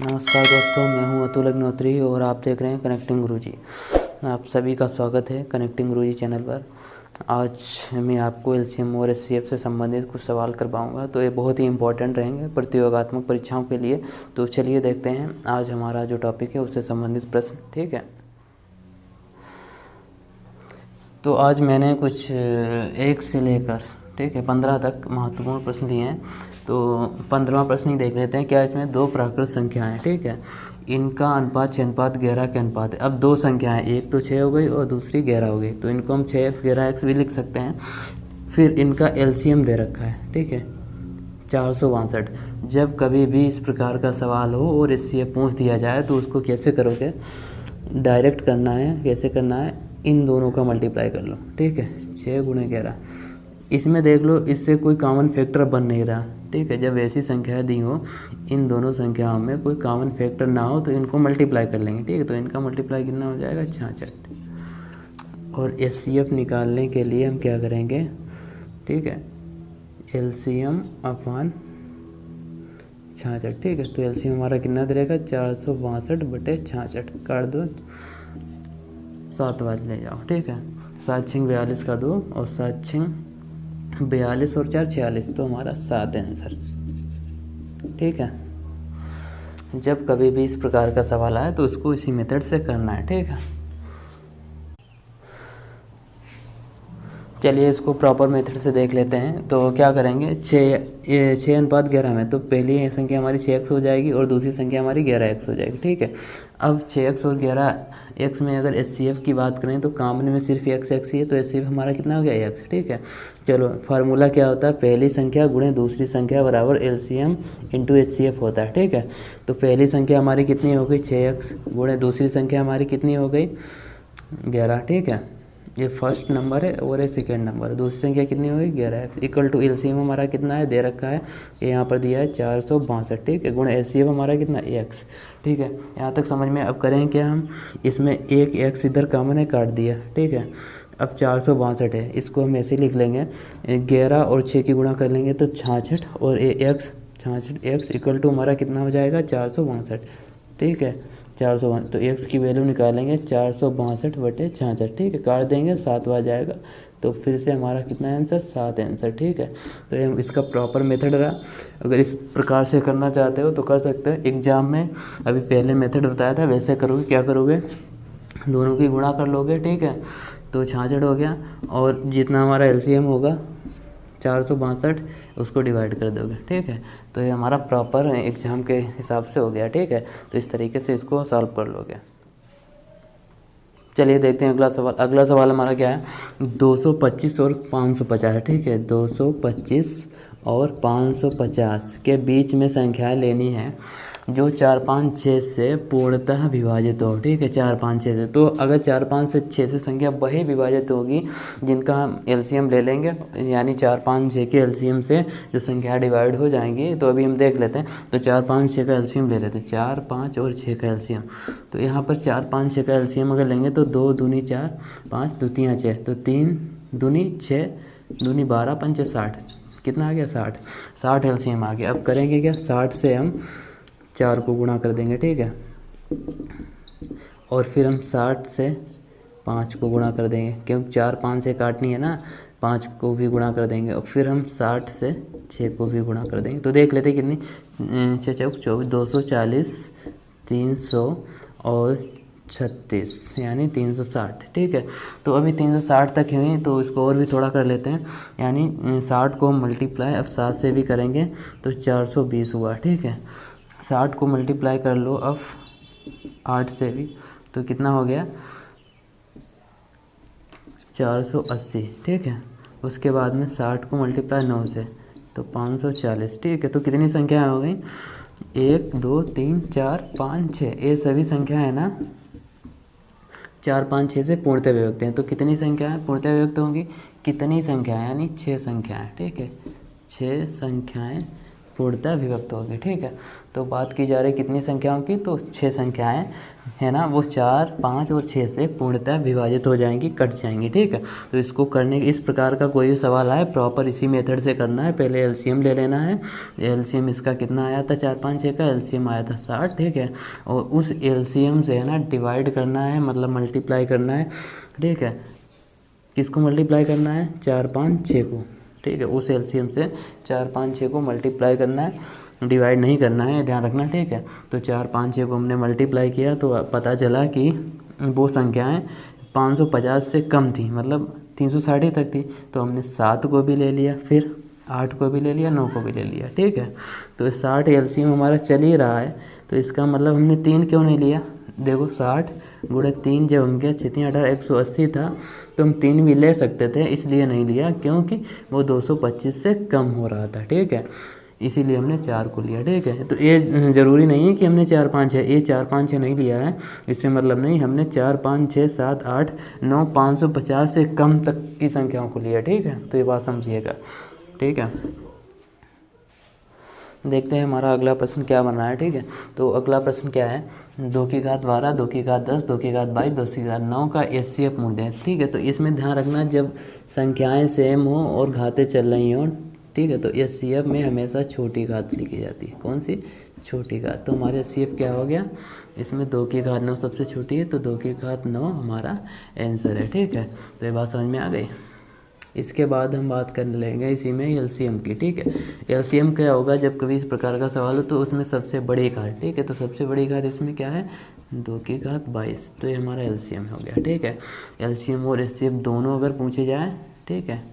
नमस्कार दोस्तों, मैं हूं अतुल अग्निहोत्री और आप देख रहे हैं कनेक्टिंग गुरुजी। आप सभी का स्वागत है कनेक्टिंग गुरुजी चैनल पर। आज मैं आपको एलसीएम और एचसीएफ से संबंधित कुछ सवाल करवाऊंगा, तो ये बहुत ही इंपॉर्टेंट रहेंगे प्रतियोगात्मक परीक्षाओं के लिए। तो चलिए देखते हैं आज हमारा जो टॉपिक है उससे संबंधित प्रश्न। ठीक है, तो आज मैंने कुछ 1 से लेकर 15 तक महत्वपूर्ण प्रश्न लिए हैं। तो 15वां प्रश्न ही देख लेते हैं। क्या इसमें 2 प्राकृत संख्याएं, ठीक है, इनका अनुपात 6:11 के अनुपात है। अब 2 संख्याएं, एक तो 6 हो गई और दूसरी 11 हो गई, तो इनको हम 6x 11x भी लिख सकते हैं। फिर इनका एलसीएम दे रखा है, ठीक है, 462। जब कभी भी इस प्रकार का सवाल हो और इससे पूछ दिया जाए तो उसको कैसे करोगे, डायरेक्ट करना है। कैसे करना है, इन दोनों का मल्टीप्लाई कर लो, ठीक है, 6 × 11। इसमें देख लो, इससे कोई कॉमन फैक्टर बन नहीं रहा, ठीक है। जब ऐसी संख्याएं दी हो, इन दोनों संख्याओं में कोई कॉमन फैक्टर ना हो, तो इनको मल्टीप्लाई कर लेंगे, ठीक है। तो इनका मल्टीप्लाई कितना हो जाएगा, 66। और एचसीएफ निकालने के लिए हम क्या करेंगे, ठीक है, एलसीएम अपॉन 66, ठीक है। तो एलसीएम हमारा कितना रहेगा, 462/66। काट दो, 7 वाले ले जाओ, ठीक है। 7 × 42 का 2 और 7 × 42 और 4 46, तो हमारा 7 आंसर, ठीक है। जब कभी भी इस प्रकार का सवाल आए तो उसको इसी मेथड से करना है, ठीक है। चलिए इसको प्रॉपर मेथड से देख लेते हैं। तो क्या करेंगे, 6:11 में तो पहली संख्या हमारी 6x हो जाएगी और दूसरी संख्या हमारी 11x हो जाएगी, ठीक है। अब 6x और 11x में अगर एचसीएफ की बात करें तो कॉमन में सिर्फ x ही है, तो एचसीएफ हमारा कितना हो गया, x, ठीक है। चलो, फार्मूला क्या होता है, पहली संख्या गुणे दूसरी संख्या बराबर एलसीएम इंटू एचसीएफ होता है, ठीक है। तो पहली संख्या हमारी कितनी हो गई, 6x गुणे दूसरी संख्या हमारी कितनी हो गई, 11, ठीक है। ये फर्स्ट नंबर है और ये सेकेंड नंबर है। दूसरी संख्या कितनी होगी, 11x इक्वल टू एलसीएम हमारा कितना है, दे रखा है, ये यहाँ पर दिया है 462, ठीक है, गुणे एचसीएफ हमारा कितना, x, ठीक है। यहाँ तक समझ में। अब करें क्या हम, इसमें एक x इधर कॉमन है, काट दिया, ठीक है। अब 462 है, इसको हम ऐसे लिख लेंगे, 11 और 6 की गुणा कर लेंगे तो 66 और x 66x इक्वल टू हमारा कितना हो जाएगा, 462, ठीक है। 462, तो x की वैल्यू निकालेंगे 462/66, ठीक है। काट देंगे, 7 आ जाएगा, तो फिर से हमारा कितना आंसर, 7 आंसर, ठीक है। तो ये इसका प्रॉपर मेथड रहा। अगर इस प्रकार से करना चाहते हो तो कर सकते हो। एग्जाम में अभी पहले मेथड बताया था, वैसे करोगे, क्या करोगे, दोनों की गुणा कर लोगे, ठीक है, तो 66 हो गया, और जितना हमारा एलसीएम होगा 462 उसको डिवाइड कर दोगे, ठीक है। तो ये हमारा प्रॉपर एग्जाम के हिसाब से हो गया, ठीक है। तो इस तरीके से इसको सॉल्व कर लोगे। चलिए देखते हैं अगला सवाल। अगला सवाल हमारा क्या है, 225 और 550, ठीक है। 225 और 550 के बीच में संख्याएं लेनी है जो 4, 5, 6 से पूर्णतः विभाजित हो, ठीक है। 4, 5, 6 से, तो अगर 4, 5 से 6 से संख्या वही विभाजित होगी जिनका हम एलसीएम ले लेंगे, यानी 4, 5, 6 के एलसीएम से जो संख्या डिवाइड हो जाएंगी। तो अभी हम देख लेते हैं, तो 4, 5, 6 का एलसीएम ले लेते हैं, 4, 5 और 6 का एलसीएम। तो यहाँ पर 4, 5, 6 का एलसीएम अगर लेंगे तो 2 दूनी 4, 5 दो 3 6, तो 3 दूनी 6 दूनी 12, 5 60, कितना आ गया, 60 एलसीएम आ गया। अब करेंगे क्या, 60 से हम 4 को गुणा कर देंगे, ठीक है, और फिर हम 60 से 5 को गुणा कर देंगे, क्योंकि 4, 5 से काटनी है ना, 5 को भी गुणा कर देंगे, और फिर हम 60 से 6 को भी गुणा कर देंगे। तो देख लेते कितनी, 6 चौक 24, 240, 300 और 36, यानी 360, ठीक है। तो अभी 360 तक हुई, तो इसको और भी थोड़ा कर लेते हैं, यानी 60 को हम मल्टीप्लाई अब 7 से भी करेंगे तो 420 हुआ, ठीक है। 60 को मल्टीप्लाई कर लो अब 8 से भी, तो कितना हो गया, 480, ठीक है। उसके बाद में 60 को मल्टीप्लाई 9 से तो 540, ठीक है। तो कितनी संख्या हो गई, 1, 2, 3, 4, 5, 6, ये सभी संख्या है ना, 4, 5, 6 से पूर्णतः विभक्त हैं। तो कितनी संख्या है पूर्णतः विभक्त होंगी, कितनी संख्या है, यानी 6 संख्याएँ, ठीक है, 6 संख्याएँ पूर्णतः विभक्त होगी। ठीक है, तो बात की जा रही कितनी संख्याओं की, तो 6 संख्याएं है ना, वो 4, 5 और 6 से पूर्णतः विभाजित हो जाएंगी, कट जाएंगी। ठीक है, तो इसको करने इस प्रकार का कोई भी सवाल आए प्रॉपर इसी मेथड से करना है। पहले एलसीएम ले लेना है। एलसीएम इसका कितना आया था, 4, 5, 6 का एलसीएम आया था 60। ठीक है, और उस एलसीएम से है ना डिवाइड करना है, मतलब मल्टीप्लाई करना है। ठीक है, किसको मल्टीप्लाई करना है, 4, 5, 6 को। ठीक है, उस एलसीएम से 4, 5, 6 को मल्टीप्लाई करना है, डिवाइड नहीं करना है, ध्यान रखना। ठीक है, तो 4, 5, 6 को हमने मल्टीप्लाई किया तो पता चला कि वो संख्याएं 550 से कम थी, मतलब 360 तक थी। तो हमने 7 को भी ले लिया, फिर 8 को भी ले लिया, 9 को भी ले लिया। ठीक है, तो 60 एलसीएम हमारा चल ही रहा है, तो इसका मतलब हमने 3 क्यों नहीं लिया। देखो 60 गुणे 3 जब हम गया 6, 18, 180 था, तो हम 3 भी ले सकते थे, इसलिए नहीं लिया क्योंकि वो 225 से कम हो रहा था। ठीक है, इसीलिए हमने 4 को लिया। ठीक है, तो ये ज़रूरी नहीं है कि हमने 4, 5, 6 ये 4, 5, 6 नहीं लिया है, इससे मतलब नहीं, हमने 4, 5, 6, 7, 8, 9, 550 से कम तक की संख्याओं को लिया। ठीक है, तो ये बात समझिएगा। ठीक है, देखते हैं हमारा अगला प्रश्न क्या बन रहा है। ठीक है, तो अगला प्रश्न क्या है, 2 की घात 12, 2 की घात 10, 2 की घात 22, 2 की घात 9 का एचसीएफ मूल्य है। ठीक है, तो इसमें ध्यान रखना जब संख्याएं सेम हो और घातें चल रही हों, ठीक है, तो एचसीएफ में हमेशा छोटी घात लिखी जाती है। कौन सी, छोटी घात। तो हमारे एचसीएफ क्या हो गया, इसमें 2 की घात 9 सबसे छोटी है, तो 2 की घात 9 हमारा आंसर है। ठीक है, तो ये बात समझ में आ गई। इसके बाद हम बात कर लेंगे इसी में एलसीएम की। ठीक है, एलसीएम क्या होगा, जब कभी इस प्रकार का सवाल हो तो उसमें सबसे बड़ी घात। ठीक है, तो सबसे बड़ी घात इसमें क्या है, 2 की घात 22, तो ये हमारा एलसीएम हो गया। ठीक है, एलसीएम और एचसीएफ दोनों अगर पूछे जाए, ठीक है,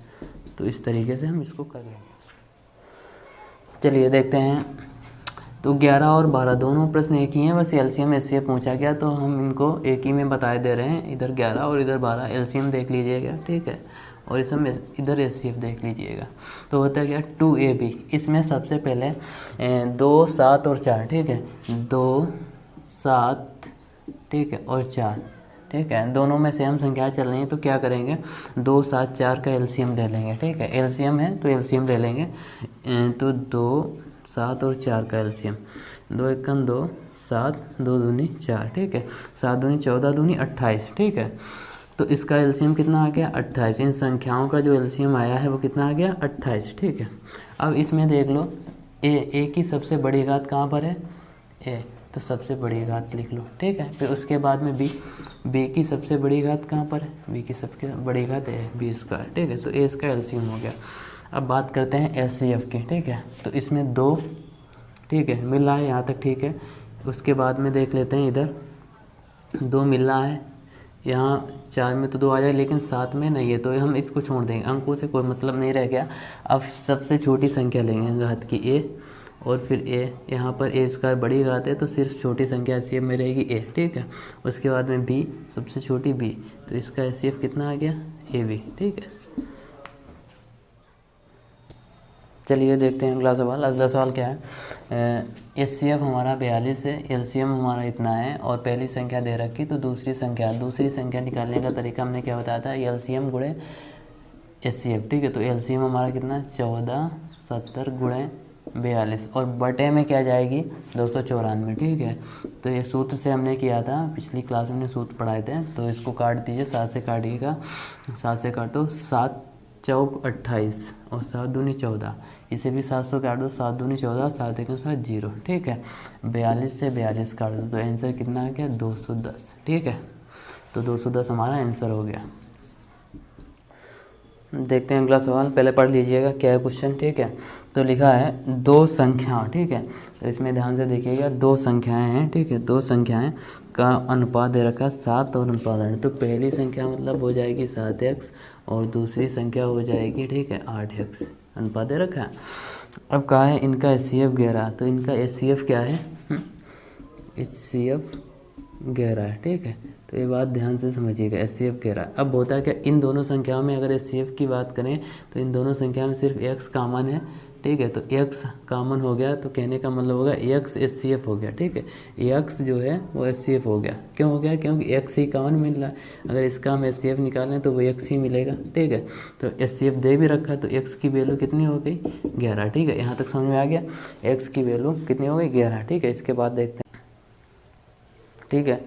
तो इस तरीके से हम इसको कर लेंगे। चलिए देखते हैं, तो 11 और 12 दोनों प्रश्न एक ही हैं, बस एलसीएम एचसीएफ पूछा गया, तो हम इनको एक ही में बताए दे रहे हैं। इधर 11 और इधर 12, एलसीएम देख लीजिएगा। ठीक है, और इसमें इधर एचसीएफ देख लीजिएगा। तो होता है क्या, 2AB, इसमें सबसे पहले 2, 7 और 4। ठीक है, 2, 7, ठीक है, और 4। ठीक है, दोनों में सेम संख्या चल रही है, तो क्या करेंगे, 2, 7, 4 का एलसीएम ले लेंगे। ठीक है, एलसीएम है तो एलसीएम ले लेंगे। तो 2, 7 और 4 का एलसीएम, 2 एकम 2, 7, 2 दूनी 4। ठीक है, 7 दूनी 14, दूनी 28। ठीक है, तो इसका एलसीएम कितना आ गया, 28। इन संख्याओं का जो एलसीएम आया है वो कितना आ गया, 28। ठीक है, अब इसमें देख लो, ए की सबसे बड़ी घात कहाँ पर है, ए, तो सबसे बड़ी घात लिख लो। ठीक है, फिर उसके बाद में बी की सबसे बड़ी घात कहाँ पर है, बी की सबसे बड़ी घात है बी स्क्वायर। ठीक है, तो ए इसका एलसीएम हो गया। अब बात करते हैं एचसीएफ की। ठीक है, तो इसमें 2, ठीक है, मिल रहा है यहाँ तक। ठीक है, उसके बाद में देख लेते हैं, इधर 2 मिल रहा है, यहाँ 4 में तो 2 आ जाए, लेकिन 7 में नहीं है, तो हम इसको छोड़ देंगे, अंकों से कोई मतलब नहीं रह गया। अब सबसे छोटी संख्या लेंगे घात की, ए, और फिर ए, यहाँ पर ए स्क्वायर बड़ी घात है, तो सिर्फ छोटी संख्या एचसीएफ में रहेगी ए। ठीक है, उसके बाद में बी, सबसे छोटी बी, तो इसका एचसीएफ कितना आ गया, AB। ठीक है, चलिए देखते हैं अगला सवाल। अगला सवाल क्या है, एचसीएफ हमारा 42 है, एलसीएम हमारा इतना है, और पहली संख्या दे रखी, तो दूसरी संख्या निकालने का तरीका हमने क्या बताया था, एलसीएम गुणे एचसीएफ। ठीक है, तो एलसीएम हमारा कितना, 14, 70 गुणे 42, और बटे में क्या जाएगी, 294। ठीक है, तो ये सूत्र से हमने किया था, पिछली क्लास में हमने सूत्र पढ़ाए थे, तो इसको काट दीजिए, 7 से काटिएगा, 7 से काटो, 7 चौक 28 और 7 दूनी 14, इसे भी 7 से काट दो, 7 दूनी 14, 7 एक 7 0। ठीक है, 42 से 42 काट दो, तो आंसर कितना आ गया, 210। ठीक है, तो 210 हमारा आंसर हो गया। देखते हैं अगला सवाल, पहले पढ़ लीजिएगा क्या है क्वेश्चन। ठीक है, तो लिखा है 2 संख्या। ठीक है, तो इसमें ध्यान से देखिएगा, 2 संख्याएं हैं। ठीक है, 2 संख्याएं का अनुपात दे रखा है 7 और अनुपात 8। तो पहली संख्या मतलब हो जाएगी 7x और दूसरी संख्या हो जाएगी, ठीक है, 8x, अनुपात दे रखा है। अब कहा है इनका एचसीएफ 11, तो इनका एचसीएफ क्या है, एचसीएफ 11 है। ठीक है, तो ये बात ध्यान से समझिएगा, एचसीएफ 11। अब होता है क्या, इन दोनों संख्याओं में अगर एचसीएफ की बात करें तो इन दोनों संख्या में सिर्फ x कॉमन है, ठीक है। तो x कॉमन हो गया तो कहने का मतलब होगा x HCF हो गया, ठीक है। x जो है वो HCF हो गया, क्यों हो गया? क्योंकि x ही कॉमन मिल रहा है। अगर इसका हम HCF निकालें तो वो x ही मिलेगा, ठीक है। तो HCF दे भी रखा तो x की वैल्यू कितनी हो गई? 11, ठीक है। यहाँ तक समझ में आ गया? x की वैल्यू कितनी हो गई? 11, ठीक है। इसके बाद देखते हैं, ठीक है।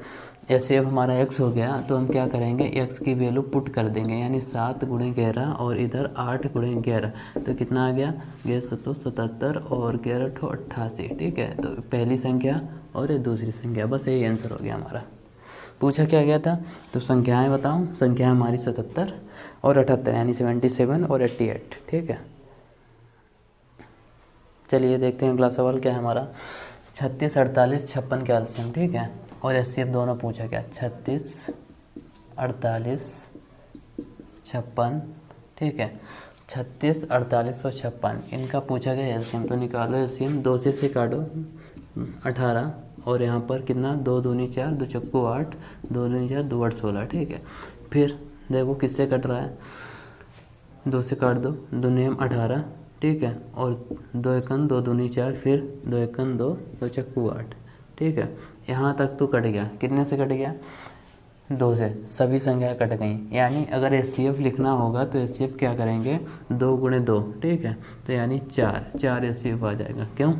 HCF हमारा x हो गया तो हम क्या करेंगे, x की वैल्यू पुट कर देंगे, यानी 7 × 11 और इधर 8 × 11 तो कितना आ गया? 77 और 11 88, ठीक है। तो पहली संख्या और ये दूसरी संख्या, बस यही आंसर हो गया हमारा। पूछा क्या गया था? तो संख्याएं बताओ। संख्या हमारी 77 और 78 यानी 77 और 88, ठीक है। चलिए देखते हैं अगला सवाल क्या है हमारा। 36, 48, 56 का एलसीएम, ठीक है। और HCF दोनों पूछा गया, 36, 48, 56, ठीक है। 36, 48 और 56 इनका पूछा गया एलसीएम। तो निकालो एलसीएम, 2 से काटो 18 और यहाँ पर कितना? 2 दूनी 4, 2 चक्कू 8, 2 दूनी 4, 2 8 16, ठीक है। फिर देखो किससे कट रहा है, 2 से काट दो, 2 नियम 18, ठीक है। और 2 एकन 2 दूनी 4, फिर 2 एकन 2, 2 चक्कू 8, ठीक है। यहाँ तक तो कट गया, कितने से कट गया? 2 से, सभी संख्या कट गई। यानी अगर HCF लिखना होगा तो HCF क्या करेंगे? 2 × 2, ठीक है। तो यानी 4 HCF आ जाएगा। क्यों?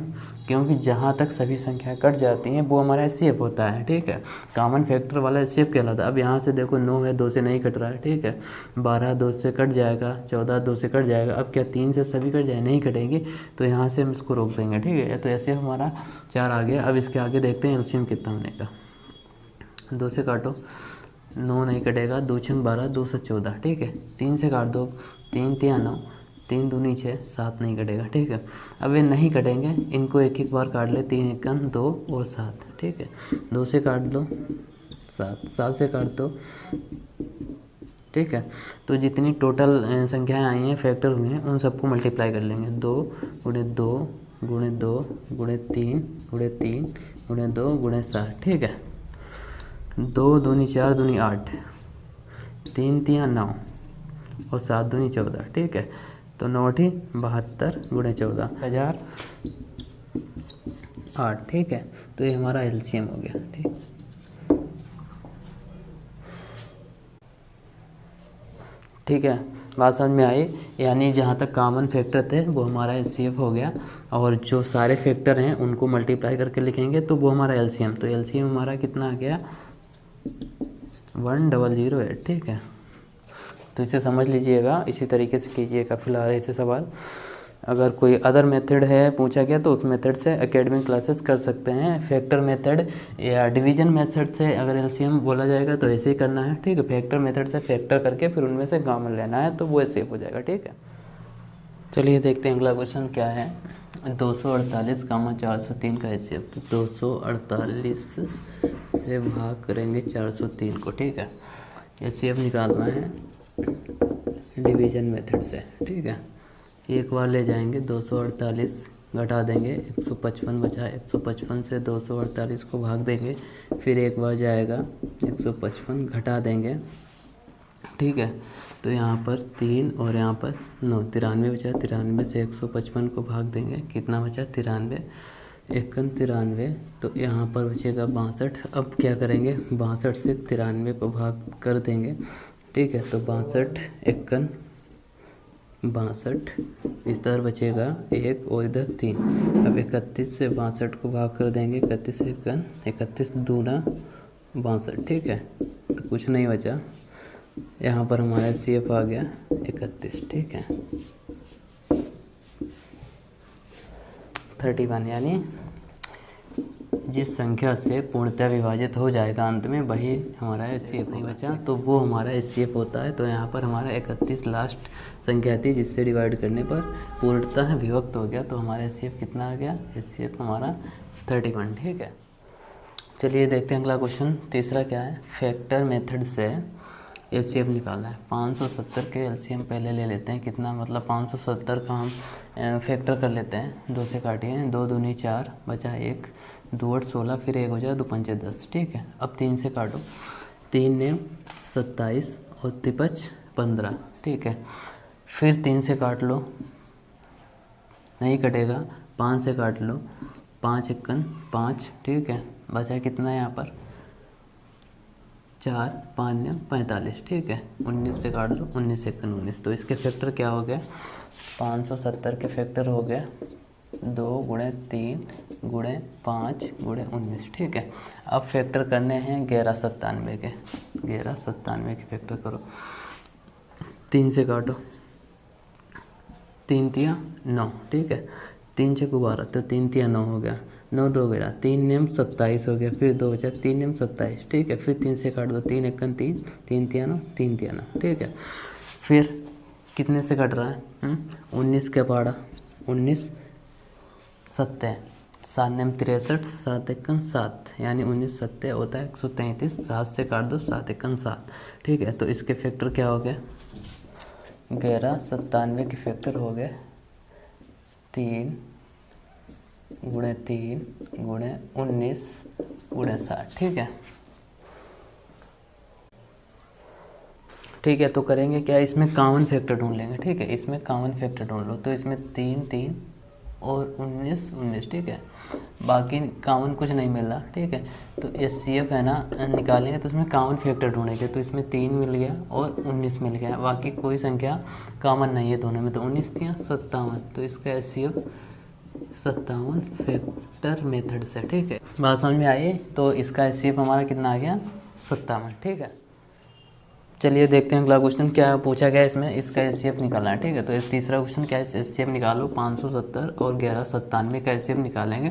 क्योंकि जहाँ तक सभी संख्या कट जाती हैं वो हमारा HCF होता है, ठीक है। कॉमन फैक्टर वाला HCF कहलाता है। अब यहाँ से देखो 9 है, 2 से नहीं कट रहा है, ठीक है। 12 2 से कट जाएगा, 14 2 से कट जाएगा। अब क्या 3 से सभी कट जाए? नहीं कटेंगे, तो यहाँ से हम इसको रोक देंगे, ठीक है। तो HCF हमारा 4 आ गया। अब इसके आगे देखते हैं एलसीएम कितना होने का। 2 से काटो, 9 नहीं कटेगा, 2 छंग 12, 2 से 14, ठीक है। 3 से काट दो, 3 तिया 9, 3 दूनी 6, 7 नहीं कटेगा, ठीक है। अब ये नहीं कटेंगे, इनको एक एक बार काट ले, 3 एकन 2 और 7, ठीक है। 2 से काट दो 7, 7 से काट दो, ठीक है। तो जितनी टोटल संख्याएं आई हैं, फैक्टर हुए हैं, उन सबको मल्टीप्लाई कर लेंगे। 2 × 2 × 2 × 3 × 3 × 2 × 7, ठीक है। 2 दूनी 4 दूनी 8, 3 तिया 9 और 7 दूनी 14, ठीक है। तो 9 × 72 × 14 1008, ठीक है। तो ये हमारा एलसीएम हो गया, ठीक। ठीक है, बात समझ में आई? यानी जहाँ तक कॉमन फैक्टर थे वो हमारा HCF हो गया, और जो सारे फैक्टर हैं उनको मल्टीप्लाई करके लिखेंगे तो वो हमारा एलसीएम। तो एलसीएम हमारा कितना आ गया? 1008, ठीक है। तो इसे समझ लीजिएगा, इसी तरीके से कीजिएगा फिलहाल ऐसे सवाल। अगर कोई अदर मेथड है पूछा गया तो उस मेथड से एकेडमिक क्लासेस कर सकते हैं। फैक्टर मेथड या डिवीजन मेथड से अगर एलसीएम बोला जाएगा तो ऐसे ही करना है, ठीक है। फैक्टर मेथड से फैक्टर करके फिर उनमें से कॉमन लेना है, तो वो ऐसे हो जाएगा, ठीक है। चलिए देखते हैं अगला क्वेश्चन क्या है। 248, 403 का HCF। तो 248 से भाग करेंगे 403 को, ठीक है। HCF निकालना है डिवीजन मेथड से, ठीक है। एक बार ले जाएंगे, 248 घटा देंगे, 155 बचा, 155 से 248 को भाग देंगे, फिर एक बार जाएगा 155 घटा देंगे, ठीक है। तो यहाँ पर 3 और यहाँ पर 9, 93 बचा। 93 से 155 को भाग देंगे, कितना बचा? 93, 93, तो यहाँ पर बचेगा 62। अब क्या करेंगे? 62 से 93 को भाग कर देंगे, ठीक है। तो 62 एकन 62, इस तरह बचेगा 1 और इधर 3। अब 31 से 62 को भाग कर देंगे, 31 एकन 31 दूना 62, ठीक है। तो कुछ नहीं बचा, यहाँ पर हमारा HCF आ गया 31, ठीक है। 31 यानी जिस संख्या से पूर्णतः विभाजित हो जाएगा अंत में वही हमारा HCF नहीं बचा, तो वो हमारा HCF होता है। तो यहाँ पर हमारा 31 लास्ट संख्या थी जिससे डिवाइड करने पर पूर्णतः विभक्त हो गया, तो हमारा HCF कितना आ गया? HCF हमारा 31, ठीक है। चलिए देखते हैं अगला क्वेश्चन। तीसरा क्या है? फैक्टर मेथड से HCF निकालना है। 570 के एलसीएम पहले ले लेते हैं। कितना मतलब 570 का हम फैक्टर कर लेते हैं। 2 से काटिए, 2 दूनी 4 बचा 1, 2 8 16, फिर 1 हो जाए, 2 पंचे 10, ठीक है। अब 3 से काटो, 3 ने 27 और 3 15, ठीक है। फिर 3 से काट लो, नहीं कटेगा, 5 से काट लो, 5 एकन 5, ठीक है, बचा कितना है यहाँ पर 4, 5 9 45, ठीक है, 19 से काट लो, 19 एकन 19, तो इसके फैक्टर क्या हो गया 570 के फैक्टर हो गया 2 गुणे 3 गुणे 5 गुणे 19, ठीक है। अब फैक्टर करने हैं 1197 के, 1197 के फैक्टर करो, 3 से काटो, 3 तिया 9, ठीक है, 3 6 12, तो 3 तिया 9 हो गया, 9 2 गया, 3 नेम 27 हो गया, फिर 2 बचा, 3 नेम 27, ठीक है, फिर 3 से काट दो, 3 एकन 3, 3 तिया 9, 3 तिया 9, ठीक है। फिर कितने से कट रहा है 19 के पाड़ा, 19 सत्ते, 7 नेम 63, 7 एकन 7, यानी 19 सत्ते होता है 133, 7 से काट दो, 7 एकन 7, ठीक है। तो इसके फैक्टर क्या हो गया 1197 के फैक्टर हो गए 3 गुणे 3 गुणे 19 गुणे 60, ठीक है। ठीक है, तो करेंगे क्या, इसमें कॉमन फैक्टर ढूंढ लेंगे, ठीक है, इसमें कॉमन फैक्टर ढूंढ लो, तो इसमें 3 3 और 19 19, ठीक है, बाकी कॉमन कुछ नहीं मिल रहा, ठीक है। तो HCF है ना निकालेंगे तो उसमें कॉमन फैक्टर ढूंढेंगे, तो इसमें 3 मिल गया और 19 मिल गया, बाकी कोई संख्या कॉमन नहीं है दोनों में, तो 19 थी 57, तो इसका HCF 57 फैक्टर मेथड से, ठीक है। बात समझ में आई, तो इसका HCF हमारा कितना आ गया 57, ठीक है। चलिए देखते हैं अगला क्वेश्चन क्या पूछा गया इसमें, इसका HCF निकालना है, ठीक है। तो तीसरा क्वेश्चन क्या है, HCF निकालो, 570 और 1197 का HCF निकालेंगे।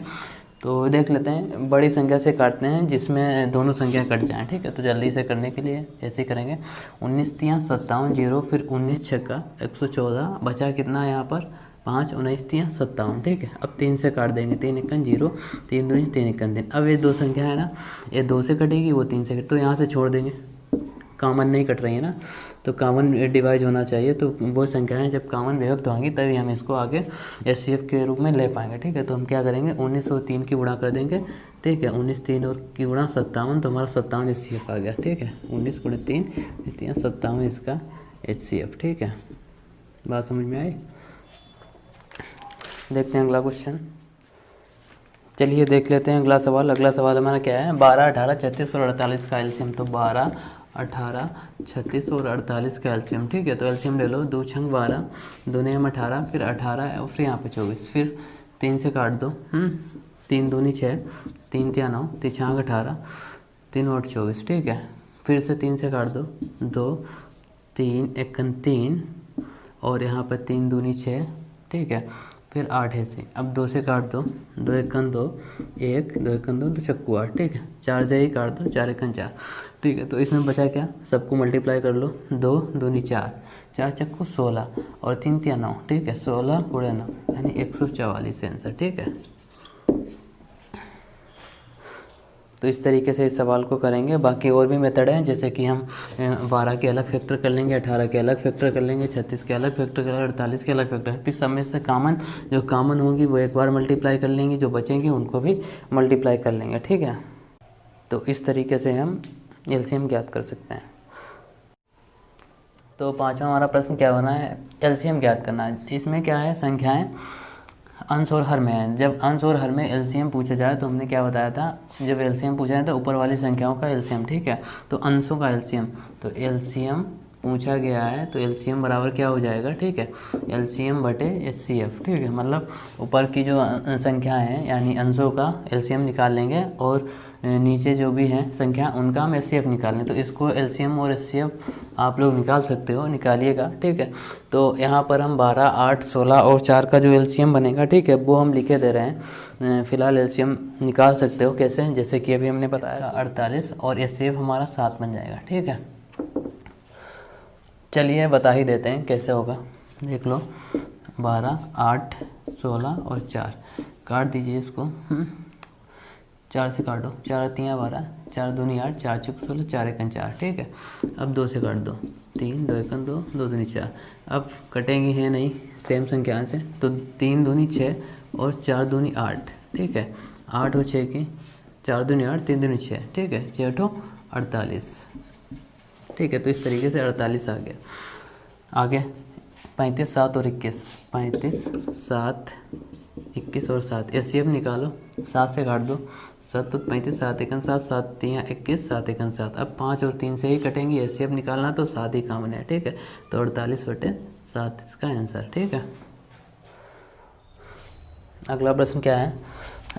तो देख लेते हैं, बड़ी संख्या से काटते हैं जिसमें दोनों संख्या कट जाएं, ठीक है। तो जल्दी से करने के लिए ऐसे करेंगे, 19 तिया 57 0, फिर 19 छक्का 114, बचा कितना यहाँ पर 5 19 तिया 57, ठीक है। अब 3 से काट देंगे, 3 एकन 0, 3 दूनी 3 एकन 3। अब ये दो संख्या है ना, ये 2 से कटेगी, वो 3 से कट, तो यहाँ से छोड़ देंगे, कॉमन नहीं कट रही है ना, तो कॉमन डिवाइड होना चाहिए, तो वो संख्याएं जब कॉमन विभक्त होंगी तभी हम इसको आगे HCF के रूप में ले पाएंगे, ठीक है। तो हम क्या करेंगे 19 और 3 की गुणा कर देंगे, ठीक है, 19 3 और की गुणा 57, तो हमारा 57 HCF आ गया, ठीक है, 19 गुणे 3 इसलिए 57 इसका HCF, ठीक है। बात समझ में आई, देखते हैं अगला क्वेश्चन। चलिए देख लेते हैं अगला सवाल। अगला सवाल हमारा क्या है, 12 18 36 और 48 का एलसीएम, तो 12 18 36 और 48 का एलसीएम, ठीक है। तो एलसीएम ले लो, 2 छंग 12, 2 नेम 18, फिर 18 और फिर यहाँ पे 24, फिर 3 से काट दो, 3 दूनी 6, 3 तिया 9, 3 छांग 18, 3 और 24, ठीक है। फिर से 3 से काट दो, 2 3 एकन 3 और यहाँ पर 3 दूनी 6, ठीक है, फिर 8 है से। अब 2 से काट दो, 2 एकन 2 1, 2 एकन 2 2 चक्कू 8, ठीक है। 4 से ही काट दो, 4 एकन 4, ठीक है। तो इसमें बचा क्या, सबको मल्टीप्लाई कर लो, 2 दूनी 4, 4 चक्कू 16 और 3 तिया 9, ठीक है, 16 गुणे 9 यानी 144 आंसर, ठीक है। तो इस तरीके से इस सवाल को करेंगे। बाकी और भी मेथड हैं, जैसे कि हम 12 के अलग फैक्टर कर लेंगे, 18 के अलग फैक्टर कर लेंगे, 36 के अलग फैक्टर कर लेंगे, 48 के अलग फैक्टर, फिर सब में से कॉमन जो कॉमन होंगी वो एक बार मल्टीप्लाई कर लेंगे, जो बचेंगी उनको भी मल्टीप्लाई कर लेंगे, ठीक है। तो इस तरीके से हम एलसीएम ज्ञात कर सकते हैं। तो पाँचवा हमारा प्रश्न क्या होना है, एलसीएम ज्ञात करना है। इसमें क्या है, संख्याएँ अंश और हर में है। जब अंश और हर में एलसीएम पूछा जाए तो हमने क्या बताया था, जब एलसीएम पूछा जाए तो ऊपर वाली संख्याओं का एलसीएम, ठीक है। तो अंशों का एलसीएम, तो एलसीएम पूछा गया है तो एलसीएम बराबर क्या हो जाएगा, ठीक है, एलसीएम बटे एचसीएफ, ठीक है। मतलब ऊपर की जो संख्या है यानी अंशों का एलसीएम निकाल लेंगे और नीचे जो भी हैं संख्या उनका हम एचसीएफ निकाल लें। तो इसको एलसीएम और एचसीएफ आप लोग निकाल सकते हो, निकालिएगा, ठीक है। तो यहाँ पर हम 12 8 16 और 4 का जो एलसीएम बनेगा, ठीक है, वो हम लिखे दे रहे हैं। फिलहाल एलसीएम निकाल सकते हो कैसे, जैसे कि अभी हमने बताया 48 और एचसीएफ हमारा 7 बन जाएगा, ठीक है। चलिए बता ही देते हैं कैसे होगा, देख लो। 12 8 16 और 4 काट दीजिए इसको, 4 से काटो, 4 3 12, 4 दूनी 8, 4 चौक 16, 4 एकन 4, ठीक है। अब 2 से काट दो, 3 2 एकन 2, 2 दूनी 4। अब कटेंगी है नहीं सेम संख्या से, तो 3 दूनी 6 और 4 दूनी 8, ठीक है। 8 और 6 की, 4 दूनी 8, 3 दूनी 6, ठीक है, 6 8 48, ठीक है। तो इस तरीके से 48 आ गया। आगे 35 7 और 21, 35 7 21 और 7, एचसीएफ निकालो, 7 से काट दो, 7 तो 35 7 एकन 7, 7 3 21, 7 एकन 7। अब 5 और 3 से ही कटेंगे, एचसीएफ निकालना तो 7 ही काम है, ठीक है। तो 48/7 इसका आंसर, ठीक है। अगला प्रश्न क्या है,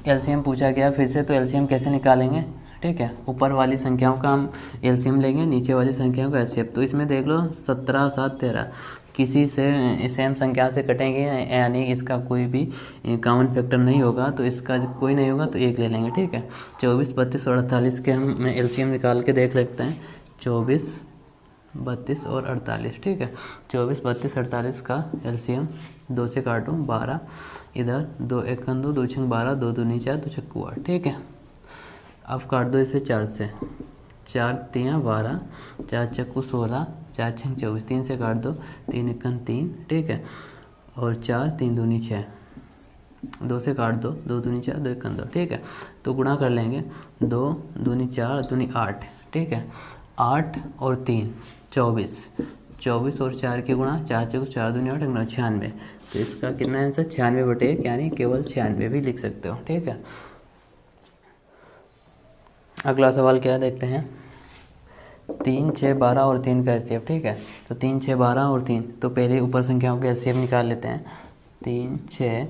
एलसीएम पूछा गया फिर से, तो एलसीएम कैसे निकालेंगे, ठीक है। ऊपर वाली संख्याओं का हम एलसीएम लेंगे, नीचे वाली संख्याओं का एचसीएफ। तो इसमें देख लो 17 7 13 किसी से सेम संख्या से कटेंगे, यानी इसका कोई भी कॉमन फैक्टर नहीं होगा, तो इसका कोई नहीं होगा तो एक ले लेंगे, ठीक है। 24 32 और 48 के हम एलसीएम निकाल के देख लेते हैं। 24 32 और 48, ठीक है। 24 32 48 का एलसीएम 2 से काटो, 12 इधर 2 एकन 2 2 छंग 12 2 दूनी 4 2 छक्कू 8, ठीक है। अब काट दो इसे 4 से, 4 3 12 4 चक्कू 16 4 छंग 24, 3 से काट दो, 3 एकन 3, ठीक है। और 4 3 दूनी 6, 2 से काट दो, 2 दूनी 4 2 एकन 2, ठीक है। तो गुणा कर लेंगे, 2 दूनी 4 दूनी 8, ठीक है। 8 और 3 24, 24 और 4 के गुणा, 4 चक्कू 4 दूनी 8 9 96। तो इसका कितना आंसर 96/1, यानी केवल 96 भी लिख सकते हो, ठीक है। अगला सवाल क्या देखते हैं, 3 6 12 और 3 का एचसीएफ, ठीक है। तो 3 6 12 और 3, तो पहले ऊपर संख्याओं के एचसीएफ निकाल लेते हैं। 3 6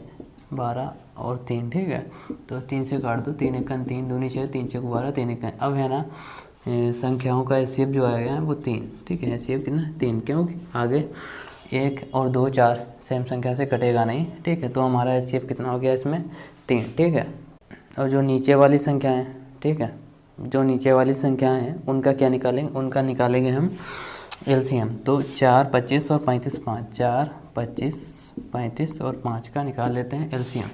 12 और 3, ठीक है। तो 3 से काट दो, 3 एकन 3 दूनी 6 3 चौक 12 3 एकन। अब है ना संख्याओं का एचसीएफ जो आएगा वो 3, ठीक है। एचसीएफ कितना 3, क्योंकि आगे 1 और 2 4 सेम संख्या से कटेगा नहीं, ठीक है। तो हमारा एचसीएफ कितना हो गया इसमें 3, ठीक है। और जो नीचे वाली संख्या है, ठीक है, जो नीचे वाली संख्या हैं उनका क्या निकालेंगे, उनका निकालेंगे हम एलसीएम। तो 4 25 और 35 5, 4 25 35 और 5 का निकाल लेते हैं एलसीएम।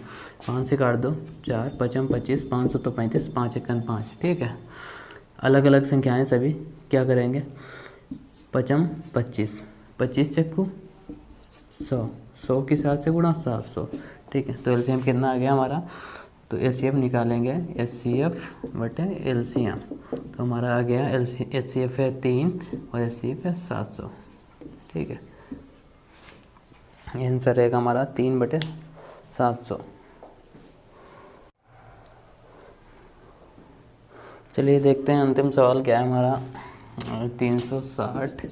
5 से काट दो, 4 5 25 5 तो 35 5 एकन 5, ठीक है। अलग अलग संख्याएं सभी, क्या करेंगे, 5 25 25 चक्कू 100, 100 के साथ से गुणा 700, ठीक है। तो एलसीएम कितना आ गया हमारा, तो एचसीएफ निकालेंगे, एचसीएफ बटे एलसीएम। तो हमारा आ गया एचसीएफ है 3 और एचसीएफ है 700, ठीक है। आंसर रहेगा हमारा 3/700। चलिए देखते हैं अंतिम सवाल क्या है हमारा, 360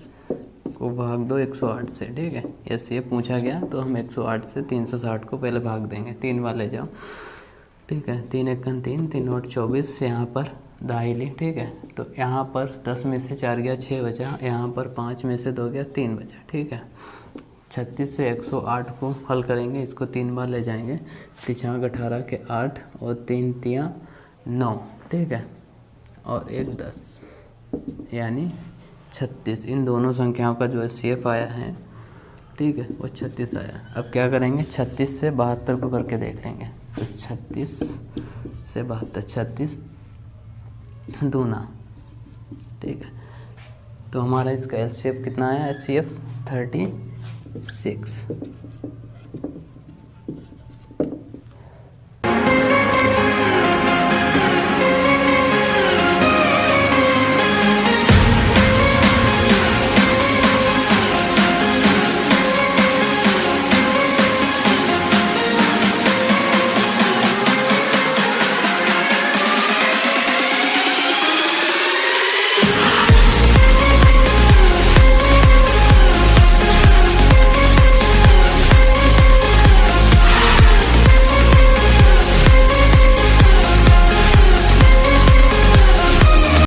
को भाग दो 108 से, ठीक है। एचसीएफ पूछा गया तो हम 108 से 360 को पहले भाग देंगे, 3 बार ले जाओ, ठीक है। 3 एकन 3 3 और 24, यहाँ पर दाहिली, ठीक है। तो यहाँ पर 10 में से 4 गया 6 बचा, यहाँ पर 5 में से 2 गया 3 बचा, ठीक है। 36 से 108 को हल करेंगे, इसको 3 बार ले जाएंगे, 3 18 के 8 और 3 3 9, ठीक है। और 1 10, यानी 36। इन दोनों संख्याओं का जो एचसीएफ आया है, ठीक है, वो 36 आया। अब क्या करेंगे, 36 से 72 को करके देख लेंगे। तो 36 से 72, 36 दूना, ठीक है। तो हमारा इसका एचसीएफ कितना आया, एचसीएफ 36।